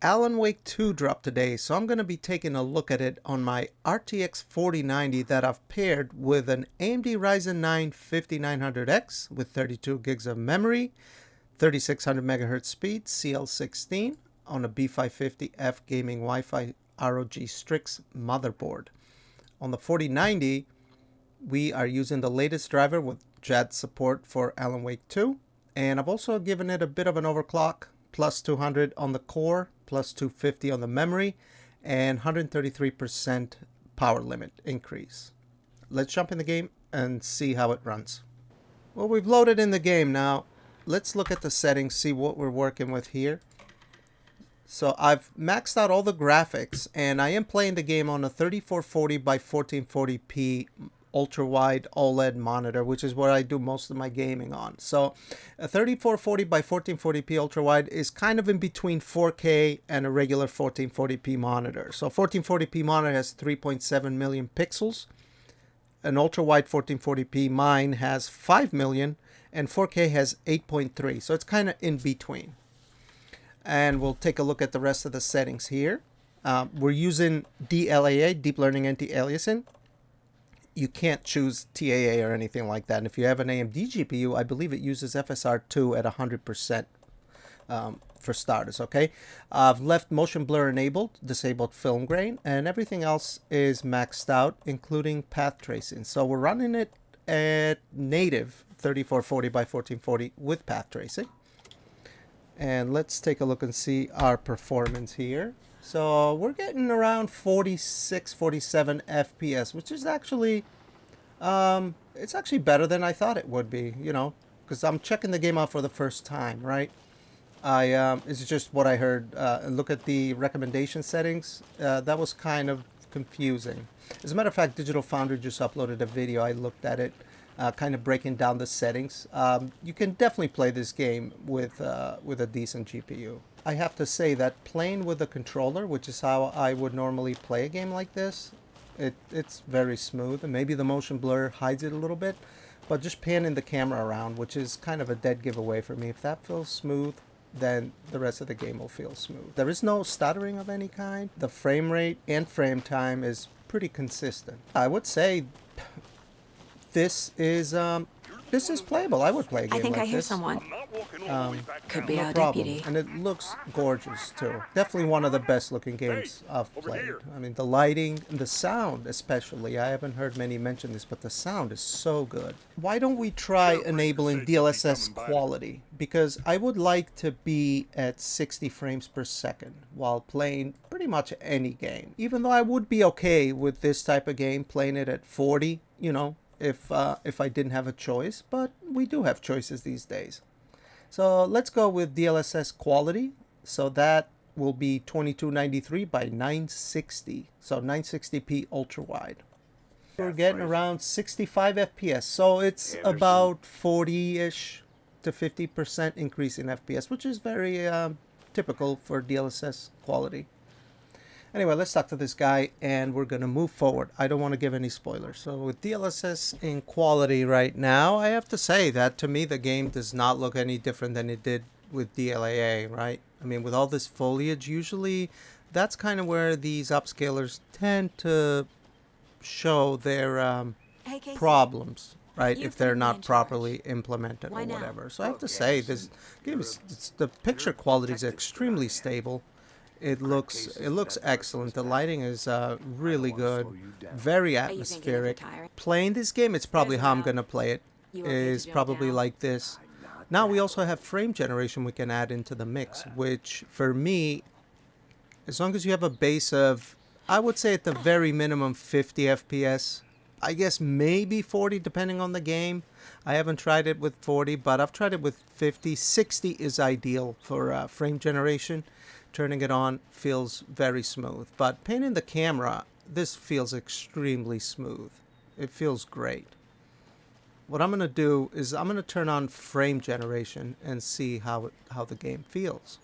Alan Wake 2 dropped today, so I'm going to be taking a look at it on my RTX 4090 that I've paired with an AMD Ryzen 9 5900X with 32 gigs of memory, 3600 MHz speed, CL16 on a B550F gaming Wi-Fi ROG Strix motherboard. On the 4090, we are using the latest driver with JAD support for Alan Wake 2, and I've also given it a bit of an overclock, plus 200 on the core, plus 250 on the memory, and 133% power limit increase. Let's jump in the game and see how it runs. Well, we've loaded in the game now. Let's look at the settings, see what we're working with here. So I've maxed out all the graphics, and I am playing the game on a 3440 by 1440p ultra-wide OLED monitor, which is where I do most of my gaming on. So a 3440 by 1440p ultra-wide is kind of in between 4K and a regular 1440p monitor. So 1440p monitor has 3.7 million pixels. An ultra-wide 1440p mine has 5 million, and 4K has 8.3. So it's kind of in between. And we'll take a look at the rest of the settings here. We're using DLAA, Deep Learning Anti-Aliasing. You can't choose TAA or anything like that. And if you have an AMD GPU, I believe it uses FSR2 at 100% for starters, okay? I've left motion blur enabled, disabled film grain, and everything else is maxed out, including path tracing. So we're running it at native 3440 by 1440 with path tracing. And let's take a look and see our performance here. So we're getting around 46, 47 FPS, which is actually, it's actually better than I thought it would be, you know, because I'm checking the game out for the first time, right? It's just what I heard. Look at the recommendation settings. That was kind of confusing. As a matter of fact, Digital Foundry just uploaded a video. I looked at it, kind of breaking down the settings. You can definitely play this game with a decent GPU. I have to say that playing with a controller, which is how I would normally play a game like this, it's very smooth. And maybe the motion blur hides it a little bit, but just panning the camera around, which is kind of a dead giveaway for me. If that feels smooth, then the rest of the game will feel smooth. There is no stuttering of any kind. The frame rate and frame time is pretty consistent. I would say this is playable. I would play a game like this. I think I hear someone. Could be no our problem. deputy. And it looks gorgeous too. Definitely one of the best looking games I've played. I mean, the lighting and the sound especially. I haven't heard many mention this, but the sound is so good. Why don't we try enabling DLSS quality? Because I would like to be at 60 frames per second while playing pretty much any game. Even though I would be okay with this type of game playing it at 40, you know, if I didn't have a choice, but we do have choices these days. So let's go with DLSS quality. So that will be 2293 by 960. So 960p ultra wide. We're getting around 65 FPS. So it's about 40-ish to 50% increase in FPS, which is very typical for DLSS quality. Anyway, let's talk to this guy, and we're going to move forward. I don't want to give any spoilers. So with DLSS in quality right now, I have to say that to me the game does not look any different than it did with DLAA, right? I mean, with all this foliage, usually that's kind of where these upscalers tend to show their problems, right? If they're not properly implemented or whatever. So I have to say this game is, the picture quality is extremely stable. It looks excellent. The lighting is really good, very atmospheric. Playing this game, it's probably how I'm gonna play it. Is probably like this. Now we also have frame generation we can add into the mix, which for me, as long as you have a base of, I would say at the very minimum 50 FPS. I guess maybe 40 depending on the game. I haven't tried it with 40, but I've tried it with 50. 60 is ideal for frame generation. Turning it on feels very smooth, but painting the camera, this feels extremely smooth. It feels great. What I'm going to do is I'm going to turn on frame generation and see how the game feels.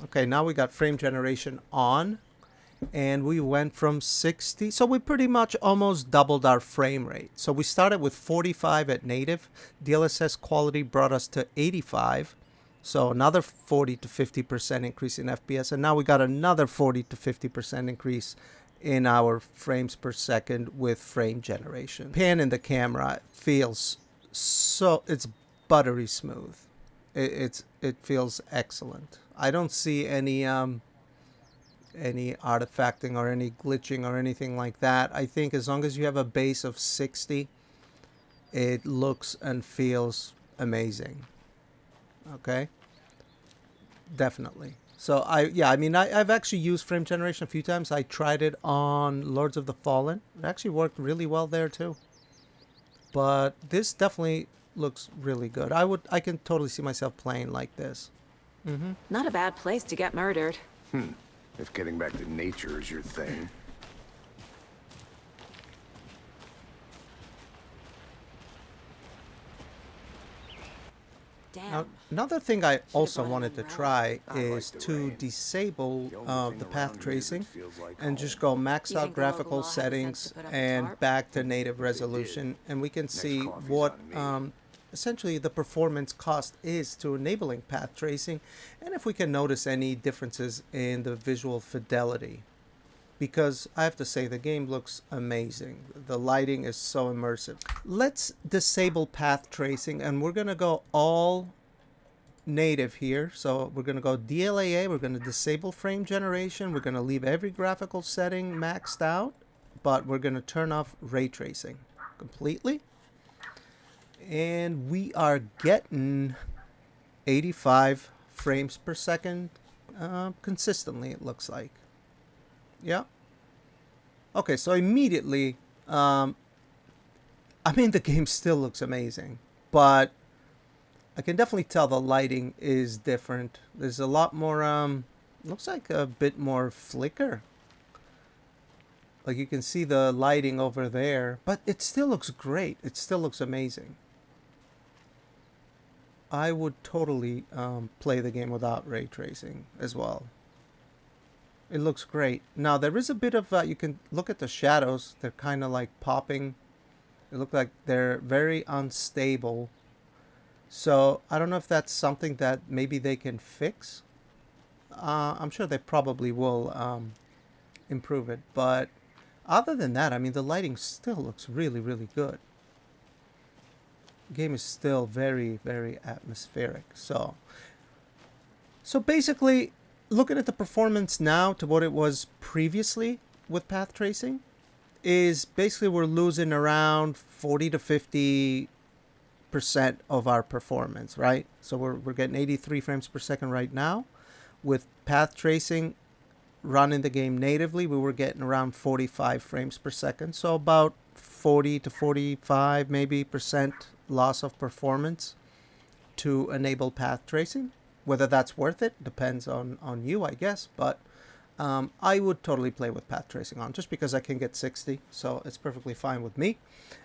Okay, now we got frame generation on, and we went from 60. So we pretty much almost doubled our frame rate. So we started with 45 at native. DLSS quality brought us to 85. So another 40 to 50% increase in FPS. And now we got another 40 to 50% increase in our frames per second with frame generation. Pan in the camera feels so, it's buttery smooth. It feels excellent. I don't see any artifacting or any glitching or anything like that. I think as long as you have a base of 60, it looks and feels amazing. Okay, definitely. So I've actually used frame generation a few times. I tried it on Lords of the Fallen. It actually worked really well there too. But this definitely looks really good. I can totally see myself playing like this. Not a bad place to get murdered. If getting back to nature is your thing. Damn. Now, another thing I also wanted to try is to disable the path tracing and just go max out graphical settings and back to native resolution, and we can see what essentially the performance cost is to enabling path tracing, and if we can notice any differences in the visual fidelity. Because I have to say, the game looks amazing. The lighting is so immersive. Let's disable path tracing, and we're going to go all native here. So we're going to go DLAA, we're going to disable frame generation, we're going to leave every graphical setting maxed out, but we're going to turn off ray tracing completely. And we are getting 85 frames per second consistently, it looks like. Yeah. Okay, so immediately, I mean, the game still looks amazing, but I can definitely tell the lighting is different. There's a lot more, looks like a bit more flicker. Like you can see the lighting over there, but it still looks great. It still looks amazing. I would totally play the game without ray tracing as well. It looks great. Now there is a bit of, you can look at the shadows. They're kind of like popping. They look like they're very unstable. So I don't know if that's something that maybe they can fix. I'm sure they probably will improve it. But other than that, I mean, the lighting still looks really, really good. The game is still very, very atmospheric. So basically, looking at the performance now to what it was previously with path tracing, is basically we're losing around 40 to 50% of our performance, right? So we're getting 83 frames per second right now. With path tracing running the game natively, we were getting around 45 frames per second. So about 40 to 45 maybe percent loss of performance to enable path tracing. Whether that's worth it depends on you, I guess. But I would totally play with path tracing on, just because I can get 60. So it's perfectly fine with me.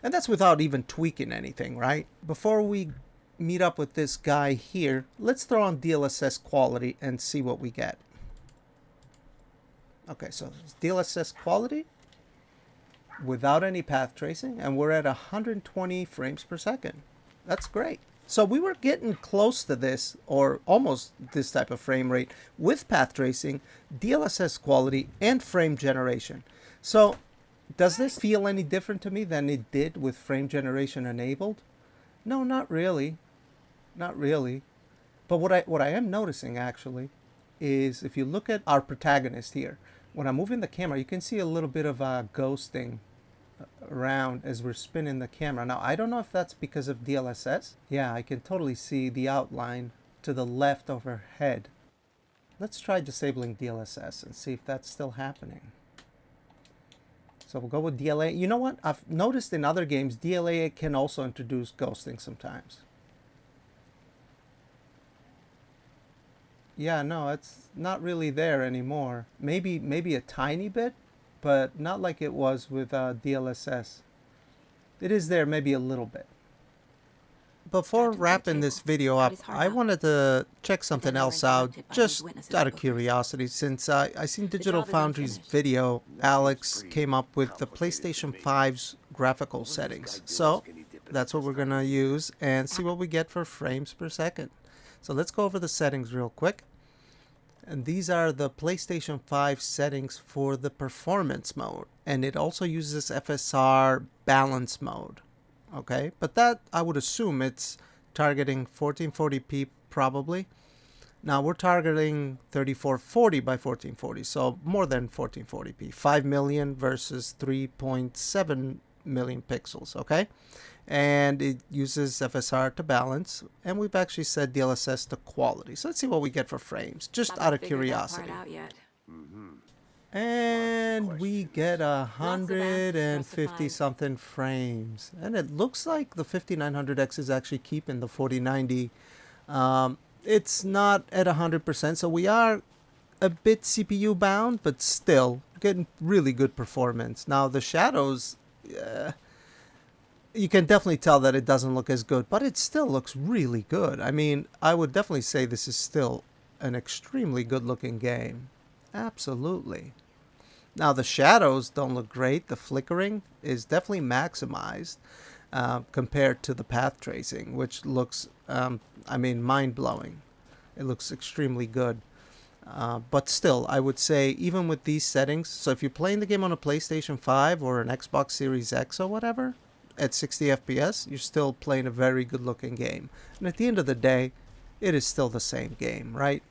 And that's without even tweaking anything, right? Before we meet up with this guy here, let's throw on DLSS quality and see what we get. Okay, so DLSS quality without any path tracing, and we're at 120 frames per second. That's great. So we were getting close to this, or almost this type of frame rate with path tracing, DLSS quality, and frame generation. So does this feel any different to me than it did with frame generation enabled? No, not really. Not really. But what I am noticing actually is, if you look at our protagonist here, when I'm moving the camera, you can see a little bit of ghosting around as we're spinning the camera. Now, I don't know if that's because of DLSS. Yeah, I can totally see the outline to the left of her head. Let's try disabling DLSS and see if that's still happening. So we'll go with DLA. You know what? I've noticed in other games, DLA can also introduce ghosting sometimes. Yeah, no, it's not really there anymore. Maybe a tiny bit, but not like it was with DLSS. It is there maybe a little bit. before Captain's wrapping table. this video up, Party's hard I up. wanted to check something then they were else out, interrupted by just these witnesses out of bookers. curiosity, since I seen Digital job is Foundry's unfinished. video. Alex pretty came up with the complicated to PlayStation me. 5's graphical settings. So that's what we're gonna use and see what we get for frames per second. So let's go over the settings real quick. And these are the PlayStation 5 settings for the performance mode. And it also uses FSR balance mode. Okay, but that I would assume it's targeting 1440p probably. Now we're targeting 3440 by 1440, so more than 1440p. 5 million versus 3.7 million pixels, okay? And it uses FSR to balance, and we've actually set DLSS to quality. So let's see what we get for frames, just Haven't out of figured that curiosity. part out yet. And we get Lots of answers for us to 150 find. something frames, and it looks like the 5900X is actually keeping the 4090. It's not at 100%, so we are a bit CPU bound, but still getting really good performance. Now the shadows, you can definitely tell that it doesn't look as good, but it still looks really good. I mean, I would definitely say this is still an extremely good looking game. Absolutely. Now the shadows don't look great. The flickering is definitely maximized compared to the path tracing, which looks, I mean, mind-blowing. It looks extremely good. But still, I would say even with these settings, so if you're playing the game on a PlayStation 5 or an Xbox Series X or whatever, at 60 FPS, you're still playing a very good looking game. And at the end of the day, it is still the same game, right?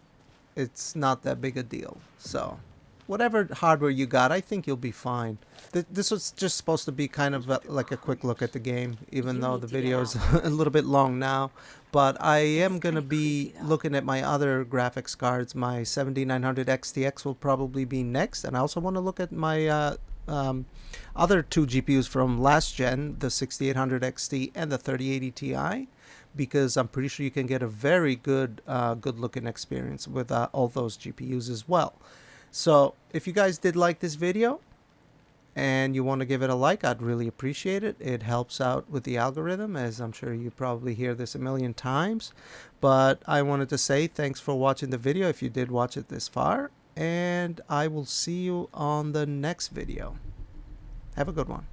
It's not that big a deal. So whatever hardware you got, I think you'll be fine. This was just supposed to be kind of like a quick look at the game, even though the video is a little bit long now. But I am going to be looking at my other graphics cards. My 7900 XTX will probably be next. And I also want to look at my other two GPUs from last gen, the 6800 XT and the 3080 Ti. Because I'm pretty sure you can get a very good looking experience with all those GPUs as well. So if you guys did like this video and you want to give it a like, I'd really appreciate it. It helps out with the algorithm, as I'm sure you probably hear this a million times. But I wanted to say thanks for watching the video if you did watch it this far, and I will see you on the next video. Have a good one.